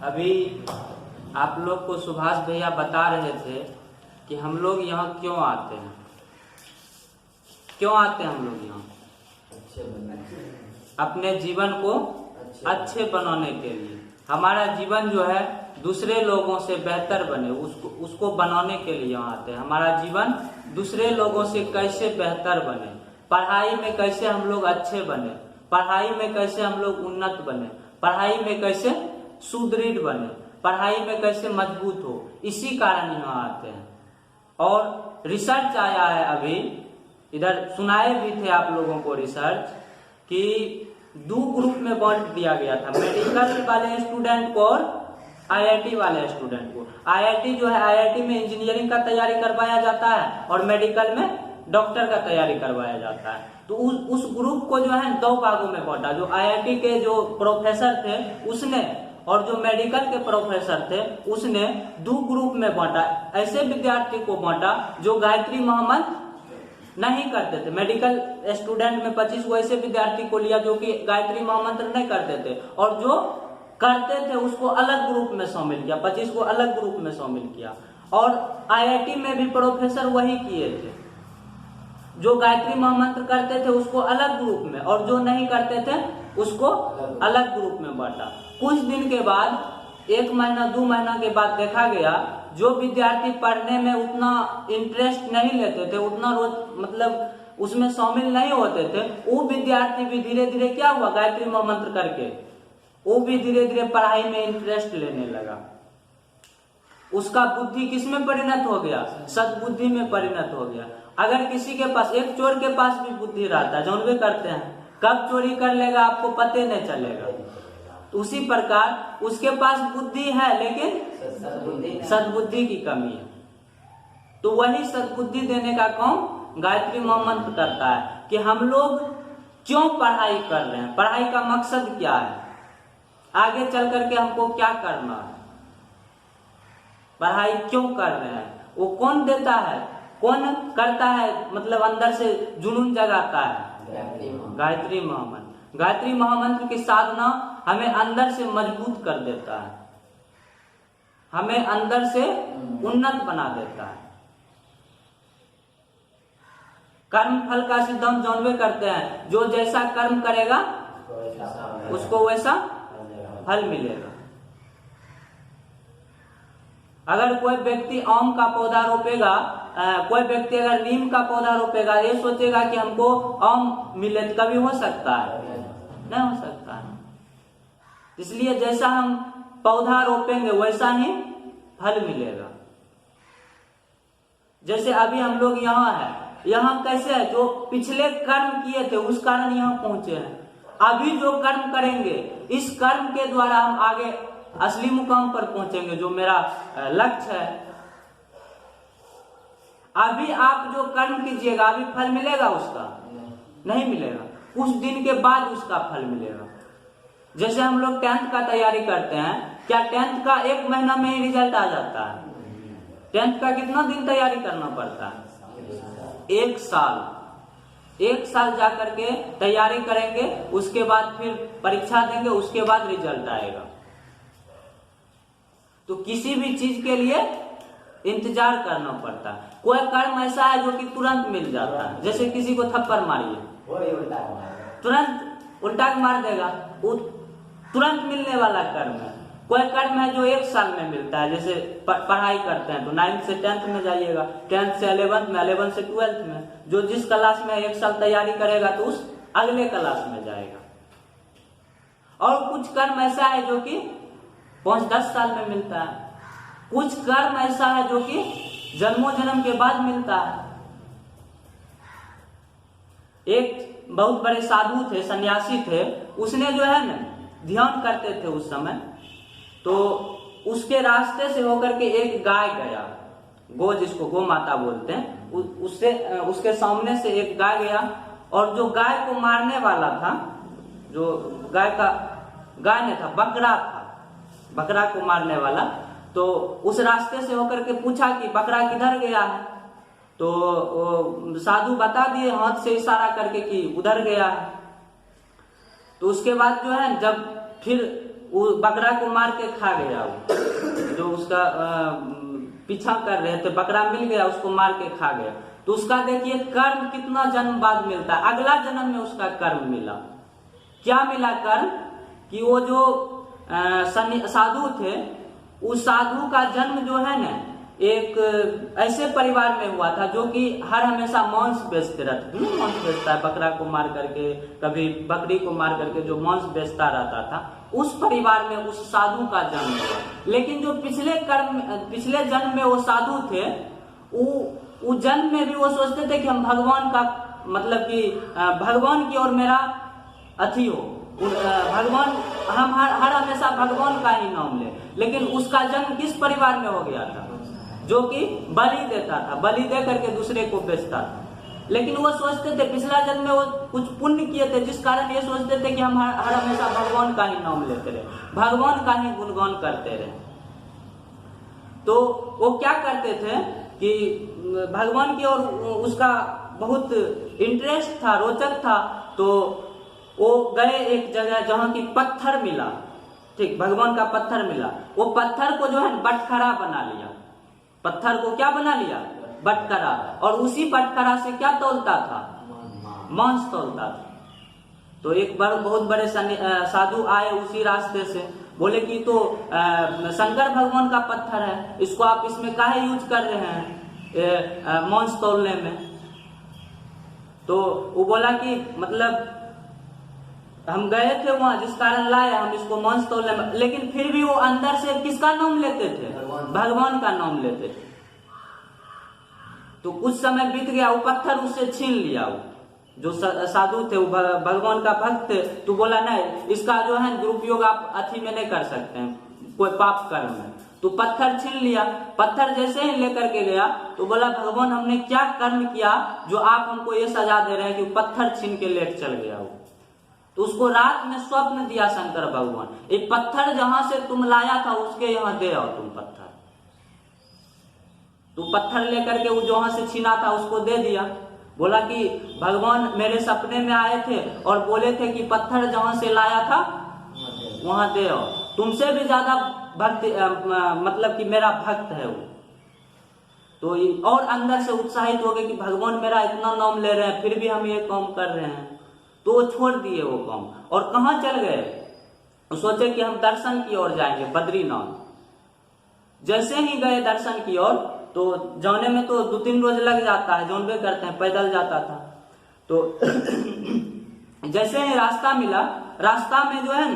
अभी आप लोग को सुभाष भैया बता रहे थे कि हम लोग यहाँ क्यों आते हैं, क्यों आते हैं हम लोग यहाँ अपने जीवन को अच्छे बनाने के लिए। हमारा जीवन जो है दूसरे लोगों से बेहतर बने, उसको बनाने के लिए यहाँ आते हैं। हमारा जीवन दूसरे लोगों से कैसे बेहतर बने, पढ़ाई में कैसे हम लोग अच्छे बने, पढ़ाई में कैसे हम लोग उन्नत बने, पढ़ाई में कैसे सुदृढ़ बने, पढ़ाई में कैसे मजबूत हो, इसी कारण यहाँ आते हैं। और रिसर्च आया है, अभी इधर सुनाए भी थे आप लोगों को रिसर्च कि 2 ग्रुप में बांट दिया गया था, मेडिकल वाले स्टूडेंट को और आईआईटी वाले स्टूडेंट को। आईआईटी जो है, आईआईटी में इंजीनियरिंग का तैयारी करवाया जाता है और मेडिकल में डॉक्टर का तैयारी करवाया जाता है। तो उस ग्रुप को जो है 2 भागों में बांटा। जो आईआईटी के जो प्रोफेसर थे उसने और जो मेडिकल के प्रोफेसर थे उसने 2 ग्रुप में बांटा। ऐसे विद्यार्थी को बांटा जो गायत्री महामंत्र नहीं करते थे। मेडिकल स्टूडेंट में 25 को ऐसे विद्यार्थी को लिया जो कि गायत्री महामंत्र नहीं करते थे, और जो करते थे उसको अलग ग्रुप में शामिल किया, 25 को अलग ग्रुप में शामिल किया। और आईआईटी में भी प्रोफेसर वही किए थे, जो गायत्री महामंत्र करते थे उसको अलग ग्रुप में, और जो नहीं करते थे उसको अलग ग्रुप में बांटा। कुछ दिन के बाद, 1 महीना 2 महीना के बाद देखा गया जो विद्यार्थी पढ़ने में उतना इंटरेस्ट नहीं लेते थे, उतना रोज मतलब उसमें शामिल नहीं होते थे, वो विद्यार्थी भी धीरे धीरे क्या हुआ, गायत्री महामंत्र करके वो भी धीरे धीरे पढ़ाई में इंटरेस्ट लेने लगा। उसका बुद्धि किस में परिणत हो गया, सद्बुद्धि में परिणत हो गया। अगर किसी के पास, एक चोर के पास भी बुद्धि रहता है, जानवे करते हैं, कब चोरी कर लेगा आपको पते नहीं चलेगा। तो उसी प्रकार उसके पास बुद्धि है लेकिन सद्बुद्धि की कमी है। तो वही सद्बुद्धि देने का काम गायत्री महामंत्र करता है कि हम लोग क्यों पढ़ाई कर रहे हैं, पढ़ाई का मकसद क्या है, आगे चल करके हमको क्या करना है, पढ़ाई क्यों कर रहे हैं, वो कौन देता है, कौन करता है, मतलब अंदर से जुनून जगाता है, गायत्री महामंत्र। गायत्री महामंत्र की साधना हमें अंदर से मजबूत कर देता है, हमें अंदर से उन्नत बना देता है। कर्म फल का सिद्धांत जानवे करते हैं, जो जैसा कर्म करेगा उसको वैसा फल मिलेगा। अगर कोई व्यक्ति आम का पौधा रोपेगा, कोई व्यक्ति अगर नीम का पौधा रोपेगा, ये सोचेगा कि हमको आम मिले, तो कभी हो सकता है? नहीं हो सकता है। इसलिए जैसा हम पौधा रोपेंगे वैसा ही फल मिलेगा। जैसे अभी हम लोग यहाँ है, यहाँ कैसे है, जो पिछले कर्म किए थे उस कारण यहाँ पहुंचे हैं। अभी जो कर्म करेंगे, इस कर्म के द्वारा हम आगे असली मुकाम पर पहुंचेंगे, जो मेरा लक्ष्य है। अभी आप जो कर्म कीजिएगा, अभी फल मिलेगा उसका? नहीं मिलेगा, कुछ दिन के बाद उसका फल मिलेगा। जैसे हम लोग 10th का तैयारी करते हैं, क्या 10th का 1 महीना में ही रिजल्ट आ जाता है? 10th का कितना दिन तैयारी करना पड़ता है? 1 साल। 1 साल जाकर के तैयारी करेंगे, उसके बाद फिर परीक्षा देंगे, उसके बाद रिजल्ट आएगा। तो किसी भी चीज के लिए इंतजार करना पड़ता है। कोई कर्म ऐसा है जो कि तुरंत मिल जाता है, जैसे किसी को थप्पड़ मारिए, तुरंत उल्टा मार देगा, वो तुरंत मिलने वाला कर्म है। कोई कर्म है जो 1 साल में मिलता है, जैसे पढ़ाई करते हैं तो 9th से 10th में जाइएगा, 10th से 11th में, 11th से 12th में, जो जिस क्लास में 1 साल तैयारी करेगा तो उस अगले क्लास में जाएगा। और कुछ कर्म ऐसा है जो कि 5-10 साल में मिलता है, कुछ कर्म ऐसा है जो कि जन्मों जन्म के बाद मिलता है। एक बहुत बड़े साधु थे, सन्यासी थे, उसने जो है ना ध्यान करते थे उस समय, तो उसके रास्ते से होकर के एक गाय गया, गो जिसको गो माता बोलते हैं, उसके सामने से एक गाय गया, और जो गाय को मारने वाला था, जो गाय नहीं था, बकरा था, बकरा को मारने वाला, तो उस रास्ते से होकर के पूछा कि बकरा किधर गया है, तो साधु बता दिए हाथ से इशारा करके कि उधर गया है। तो उसके बाद जो है जब फिर वो बकरा को मार के खा गया, वो जो उसका पीछा कर रहे थे, बकरा मिल गया, उसको मार के खा गया। तो उसका देखिए कर्म कितना जन्म बाद मिलता है, अगला जन्म में उसका कर्म मिला। क्या मिला कर्म? कि वो जो साधु थे, उस साधु का जन्म जो है ना एक ऐसे परिवार में हुआ था जो कि हर हमेशा मांस बेचते रहते थे। मांस बेचता है, बकरा को मार करके, कभी बकरी को मार करके जो मांस बेचता रहता था, उस परिवार में उस साधु का जन्म हुआ। लेकिन जो पिछले जन्म में वो साधु थे, वो जन्म में भी वो सोचते थे कि हम भगवान का मतलब कि भगवान की ओर मेरा अथी हो, भगवान, हम हर हमेशा भगवान का ही नाम ले। लेकिन उसका जन्म किस परिवार में हो गया था? जो कि बलि देता था, बलि दे करके दूसरे को बेचता था। लेकिन वो सोचते थे पिछला जन्म में वो कुछ पुण्य किए थे, जिस कारण ये सोचते थे कि हम हर हमेशा भगवान का ही नाम लेते रहे, भगवान का ही गुणगान करते रहे। तो वो क्या करते थे कि भगवान की ओर उसका बहुत इंटरेस्ट था, रोचक था। तो वो गए एक जगह जहां की पत्थर मिला, ठीक, भगवान का पत्थर मिला। वो पत्थर को जो है बटखरा बना लिया, पत्थर को क्या बना लिया? बटखरा। और उसी बटखरा से क्या तोलता था? मांस तोलता था। तो एक बार बहुत बड़े साधु आए उसी रास्ते से, बोले कि तो शंकर भगवान का पत्थर है, इसको आप इसमें काहे यूज कर रहे हैं मांस तोलने में? तो वो बोला कि मतलब हम गए थे वहां, जिस कारण लाए हम इसको मांस तोलने में। लेकिन फिर भी वो अंदर से किसका नाम लेते थे? भगवान का नाम लेते थे। तो कुछ समय बीत गया, वो पत्थर उससे छीन लिया। वो जो साधु थे, वो भगवान का भक्त थे, तो बोला नहीं, इसका जो है दुरुपयोग आप अथी में नहीं कर सकते हैं, कोई पाप कर्म में। तो पत्थर छीन लिया। पत्थर जैसे ही लेकर के गया तो बोला भगवान हमने क्या कर्म किया जो आप हमको ये सजा दे रहे हैं कि पत्थर छीन के लेट चल गया। वो तो उसको रात में स्वप्न दिया शंकर भगवान, ये पत्थर जहां से तुम लाया था उसके यहाँ दे आओ तुम पत्थर। तो पत्थर लेकर के वो जहां से छीना था उसको दे दिया। बोला कि भगवान मेरे सपने में आए थे और बोले थे कि पत्थर जहां से लाया था वहां दे आओ, तुमसे भी ज्यादा भक्त मतलब कि मेरा भक्त है वो। तो और अंदर से उत्साहित हो गए कि भगवान मेरा इतना नाम ले रहे हैं फिर भी हम ये काम कर रहे हैं। तो वो छोड़ दिए वो काम और कहाँ चल गए? सोचे कि हम दर्शन की ओर जाएंगे, बद्रीनाथ। जैसे ही गए दर्शन की ओर, तो जाने में तो 2-3 रोज लग जाता है, जानबे करते हैं, पैदल जाता था। तो जैसे ही रास्ता मिला, रास्ता में जो है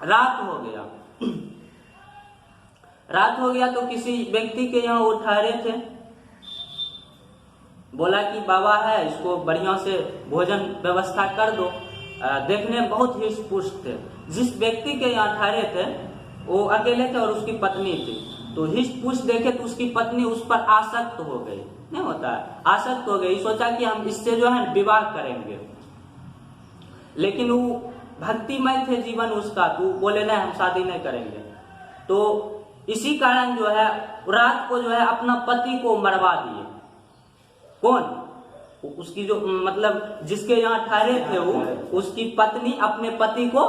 रात हो गया। रात हो गया तो किसी व्यक्ति के यहाँ वो ठहरे थे। बोला कि बाबा है, इसको बढ़िया से भोजन व्यवस्था कर दो। देखने में बहुत ही पुष्ट थे। जिस व्यक्ति के यहाँ ठहरे थे वो अकेले थे और उसकी पत्नी थी। तो हिष्ट पुष्ट देखे तो उसकी पत्नी उस पर आसक्त हो गई, नहीं होता है, आसक्त हो गई। सोचा कि हम इससे जो है विवाह करेंगे। लेकिन वो भक्तिमय थे जीवन उसका, तो बोले नहीं हम शादी नहीं करेंगे। तो इसी कारण जो है रात को जो है अपना पति को मरवा दिए। कौन? उसकी जो मतलब जिसके यहाँ ठहरे थे वो, उसकी पत्नी अपने पति को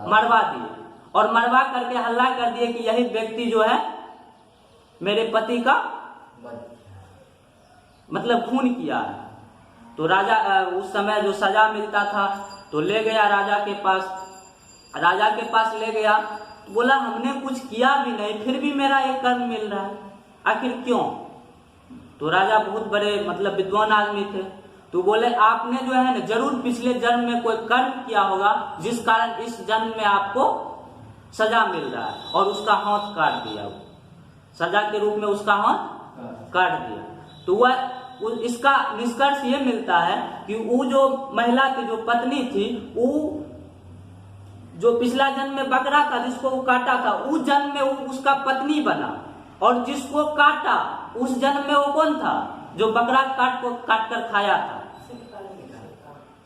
मरवा दिए और मरवा करके हल्ला कर दिए कि यही व्यक्ति जो है मेरे पति का मतलब खून किया है। तो राजा उस समय जो सजा मिलता था तो ले गया राजा के पास। राजा के पास ले गया, बोला हमने कुछ किया भी नहीं फिर भी मेरा ये कर्म मिल रहा है, आखिर क्यों? तो राजा बहुत बड़े मतलब विद्वान आदमी थे। तो बोले आपने जो है ना जरूर पिछले जन्म में कोई कर्म किया होगा जिस कारण इस जन्म में आपको सजा मिल रहा है। और उसका हाथ काट दिया, वो सजा के रूप में उसका हाथ काट दिया। तो वह इसका निष्कर्ष ये मिलता है कि वो जो महिला की जो पत्नी थी, वो जो पिछला जन्म में बकरा था जिसको वो काटा था, उस जन्म में वो उसका पत्नी बना। और जिसको काटा उस जन्म में वो कौन था? जो बकरा काट कर खाया था,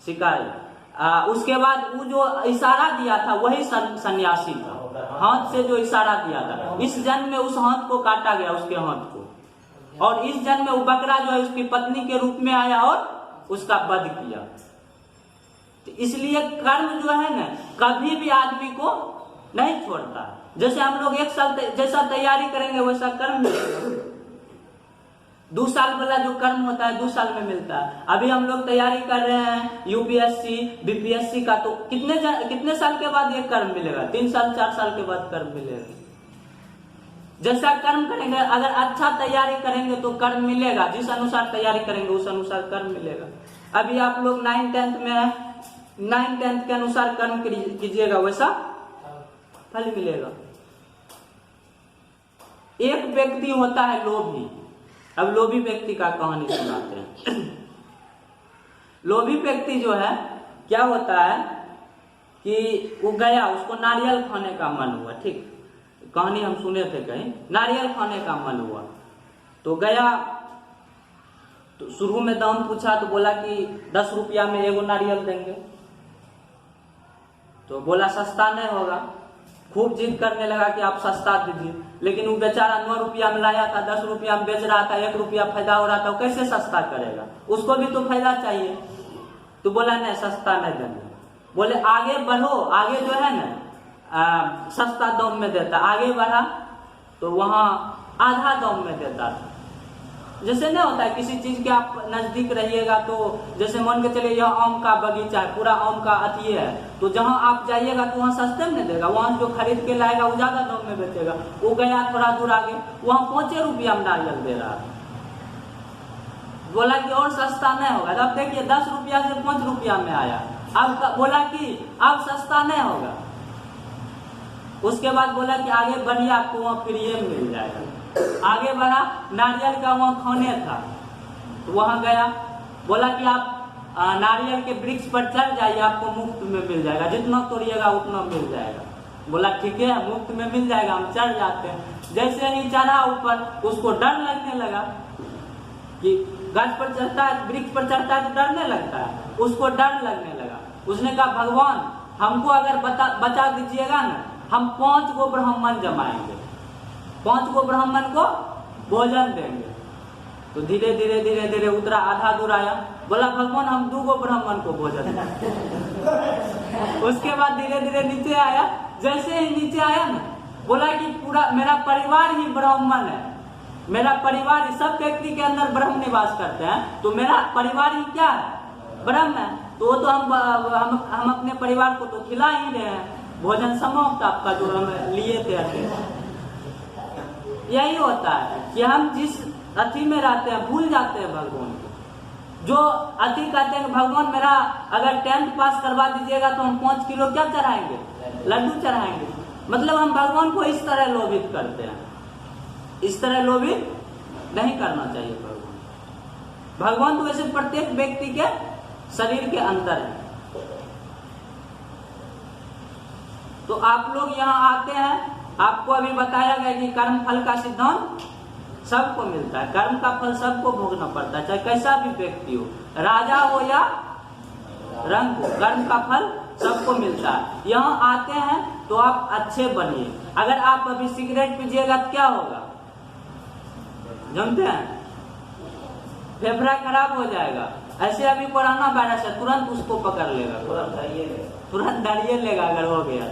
शिकारी। उसके बाद वो जो इशारा दिया था वही सन्यासी था, हाथ से जो इशारा दिया था। इस जन्म में उस हाथ को काटा गया, उसके हाथ को। और इस जन्म में वो बकरा जो है उसकी पत्नी के रूप में आया और उसका वध किया। तो इसलिए कर्म जो है ना कभी भी आदमी को नहीं छोड़ता। जैसे हम लोग 1 साल जैसा तैयारी करेंगे वैसा कर्म मिलेगा। 2 साल वाला जो कर्म होता है 2 साल में मिलता है। अभी हम लोग तैयारी कर रहे हैं यूपीएससी बीपीएससी का, तो कितने साल के बाद ये कर्म मिलेगा? 3 साल 4 साल के बाद कर्म मिलेगा। जैसा कर्म करेंगे, अगर अच्छा तैयारी करेंगे तो कर्म मिलेगा, जिस अनुसार तैयारी करेंगे उस अनुसार कर्म मिलेगा। अभी आप लोग 9 10 में है, 9 10 के अनुसार कर्म कीजिएगा वैसा फल मिलेगा। एक व्यक्ति होता है लोभी। अब लोभी व्यक्ति का कहानी सुनाते हैं। लोभी व्यक्ति जो है क्या होता है कि वो गया, उसको नारियल खाने का मन हुआ। ठीक, कहानी हम सुने थे कहीं, नारियल खाने का मन हुआ तो गया, तो शुरू में दाम पूछा तो बोला कि 10 रुपया में एगो नारियल देंगे। तो बोला सस्ता नहीं होगा, खूब जिद करने लगा कि आप सस्ता दीजिए। लेकिन वो बेचारा 9 रुपया में लाया था, 10 रुपया में बेच रहा था, 1 रुपया फायदा हो रहा था, वो कैसे सस्ता करेगा? उसको भी तो फायदा चाहिए। तो बोला नहीं, सस्ता नहीं देंगे। बोले आगे बढ़ो, आगे जो है ना सस्ता दाम में देता। आगे बढ़ा तो वहां आधा दाम में देता था। जैसे नहीं होता है किसी चीज के आप नजदीक रहिएगा, तो जैसे मान के चलिए यह आम का बगीचा है, पूरा आम का अति है, तो जहां आप जाइएगा तो वहां सस्ते में देगा, वहां जो खरीद के लाएगा वो ज्यादा दाम में बेचेगा। वो गया थोड़ा दूर आगे, वहां 5 रुपया में नारियल दे रहा था। बोला कि और सस्ता नहीं होगा। अब देखिए 10 रुपया से 5 रुपया में आया। अब बोला कि अब सस्ता नहीं होगा। उसके बाद बोला कि आगे बढ़िए, आपको वहां फ्री में मिल जाएगा। आगे बढ़ा, नारियल का वहां खाने था, तो वहां गया, बोला कि आप नारियल के वृक्ष पर चढ़ जाइए, आपको मुफ्त में मिल जाएगा, जितना तोड़िएगा उतना मिल जाएगा। बोला ठीक है, मुफ्त में मिल जाएगा, हम चढ़ जाते हैं। जैसे ही चढ़ा ऊपर, उसको डर लगने लगा कि गाछ पर चढ़ता है, वृक्ष पर चढ़ता है तो डरने लगता है, उसको डर लगने लगा। उसने कहा भगवान हमको अगर बचा दीजिएगा ना, हम 5 गो ब्राह्मण जमाएंगे, 5 गो ब्राह्मण को भोजन देंगे। तो धीरे धीरे धीरे धीरे उतरा, आधा दूर आया, बोला भगवान हम 2 गो ब्राह्मण को भोजन देंगे। उसके बाद धीरे धीरे नीचे आया। जैसे ही नीचे आया ना, बोला कि पूरा मेरा परिवार ही ब्राह्मण है, मेरा परिवार ही, सब व्यक्ति के अंदर ब्रह्म निवास करते हैं, तो मेरा परिवार ही क्या है? ब्रह्म है। तो वो तो हम अपने परिवार को तो खिला ही रहे हैं, भोजन समाप्त आपका जो हम लिए थे। यही होता है कि हम जिस अति में रहते हैं भूल जाते हैं भगवान को। जो अति कहते हैं भगवान मेरा अगर 10th पास करवा दीजिएगा तो हम 5 किलो क्या चढ़ाएंगे? लड्डू चढ़ाएंगे। मतलब हम भगवान को इस तरह लोभित करते हैं। इस तरह लोभित नहीं करना चाहिए भगवान तो वैसे प्रत्येक व्यक्ति के शरीर के अंदर है। तो आप लोग यहाँ आते हैं, आपको अभी बताया गया कि कर्म फल का सिद्धांत सबको मिलता है। कर्म का फल सबको भोगना पड़ता है, चाहे कैसा भी व्यक्ति हो, राजा हो या रंग हो, कर्म का फल सबको मिलता है। यहाँ आते हैं तो आप अच्छे बनिए। अगर आप अभी सिगरेट पीजिएगा तो क्या होगा जानते हैं? फेफड़ा खराब हो जाएगा। ऐसे अभी कोरोना वायरस है, तुरंत उसको पकड़ लेगा, तुरंत दाड़िए लेगा अगर हो गया।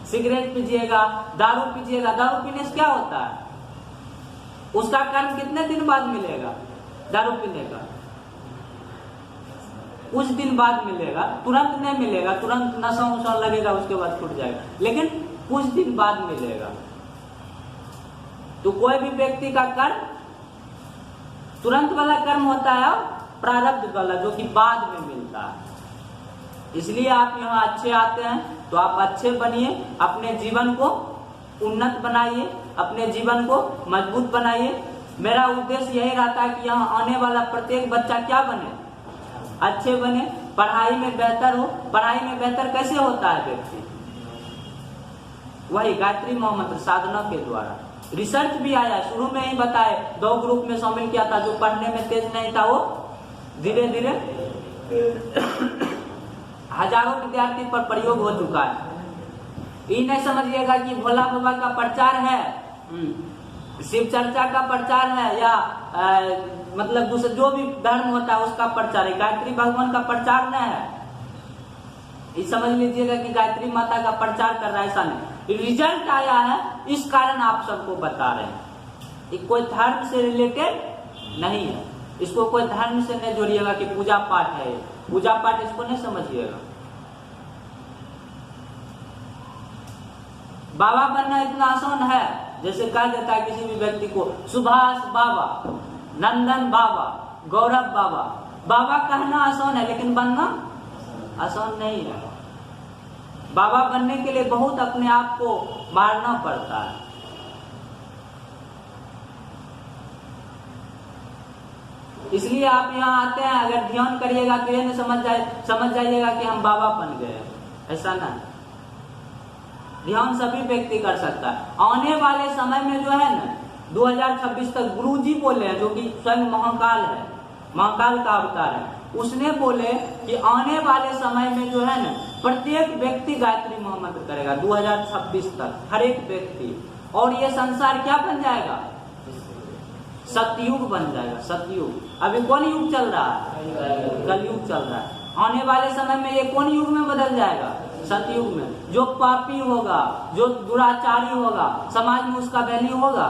सिगरेट पीजिएगा, दारू पीजिएगा, दारू पीने से क्या होता है? उसका कर्म कितने दिन बाद मिलेगा? दारू पीने का कुछ दिन बाद मिलेगा, तुरंत नहीं मिलेगा। तुरंत नशा उशा लगेगा, उसके बाद छूट जाएगा, लेकिन कुछ दिन बाद मिलेगा। तो कोई भी व्यक्ति का कर्म तुरंत वाला कर्म होता है और प्रारब्ध वाला जो कि बाद में मिलता है। इसलिए आप यहाँ अच्छे आते हैं तो आप अच्छे बनिए, अपने जीवन को उन्नत बनाइए, अपने जीवन को मजबूत बनाइए। मेरा उद्देश्य यही रहता है कि यहाँ आने वाला प्रत्येक बच्चा क्या बने? अच्छे बने, पढ़ाई में बेहतर हो। पढ़ाई में बेहतर कैसे होता है व्यक्ति? वही गायत्री महामंत्र साधना के द्वारा। रिसर्च भी आया, शुरू में ही बताए, 2 ग्रुप में शामिल किया था। जो पढ़ने में तेज नहीं था वो धीरे धीरे हजारों विद्यार्थी पर प्रयोग हो चुका है। ये नहीं समझिएगा कि भोला बाबा का प्रचार है, शिव चर्चा का प्रचार है, या मतलब दूसरे जो भी धर्म होता है उसका प्रचार है। गायत्री भगवान का प्रचार नहीं है। ये समझ लीजिएगा कि गायत्री माता का प्रचार कर रहा है, ऐसा नहीं। रिजल्ट आया है, इस कारण आप सबको बता रहे हैं। ये कोई धर्म से रिलेटेड नहीं है, इसको कोई धर्म से नहीं जोड़िएगा कि पूजा पाठ है, पूजा पाठ इसको नहीं समझिएगा। बाबा बनना इतना आसान है, जैसे कहा जाता है किसी भी व्यक्ति को सुभाष बाबा, नंदन बाबा, गौरव बाबा। बाबा कहना आसान है लेकिन बनना आसान नहीं है। बाबा बनने के लिए बहुत अपने आप को मारना पड़ता है। इसलिए आप यहाँ आते हैं, अगर ध्यान करिएगा तो ये नहीं समझ जाइएगा कि हम बाबा बन गए, ऐसा नहीं। ध्यान सभी व्यक्ति कर सकता है। आने वाले समय में जो है ना 2026 तक गुरुजी बोले हैं, जो कि स्वयं महाकाल है, महाकाल का अवतार है, उसने बोले कि आने वाले समय में जो है ना प्रत्येक व्यक्ति गायत्री मोहम्मद करेगा 2026 तक, हर एक व्यक्ति। और ये संसार क्या बन जाएगा? सतयुग बन जाएगा, सतयुग। अभी कौन युग चल रहा है? कलयुग चल रहा है। आने वाले समय में ये कौन युग में बदल जाएगा? सतयुग में। जो पापी होगा, जो दुराचारी होगा, समाज में उसका वैल्यू होगा?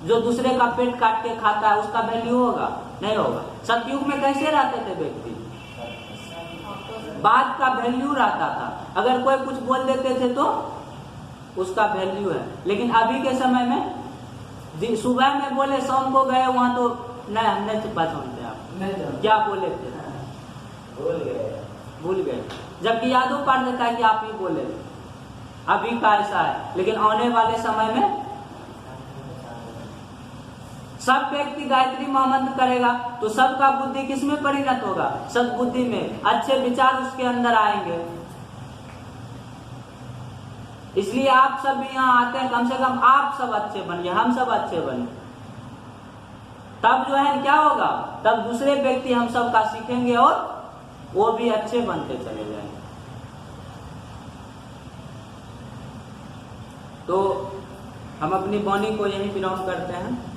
जो दूसरे का पेट काट के खाता है उसका वैल्यू होगा? नहीं होगा। सतयुग में कैसे रहते थे व्यक्ति? बात का वैल्यू रहता था, अगर कोई कुछ बोल देते थे तो उसका वैल्यू है। लेकिन अभी के समय में सुबह में बोले शाम को गए वहां तो नहीं, हम नहीं पहचानते। आप क्या बोले थे? भूल गए। जबकि यादों पड़ देता है कि आप ही बोले। अभी का ऐसा है, लेकिन आने वाले समय में सब व्यक्ति गायत्री महामंत्र करेगा तो सबका बुद्धि किसमें परिणत होगा? सद्बुद्धि में। अच्छे विचार उसके अंदर आएंगे। इसलिए आप सब यहाँ आते हैं, कम से कम आप सब अच्छे बनिए, हम सब अच्छे बने। तब जो है क्या होगा? तब दूसरे व्यक्ति हम सब का सीखेंगे और वो भी अच्छे बनते चले जाएंगे। तो हम अपनी वाणी को यहीं विराम करते हैं।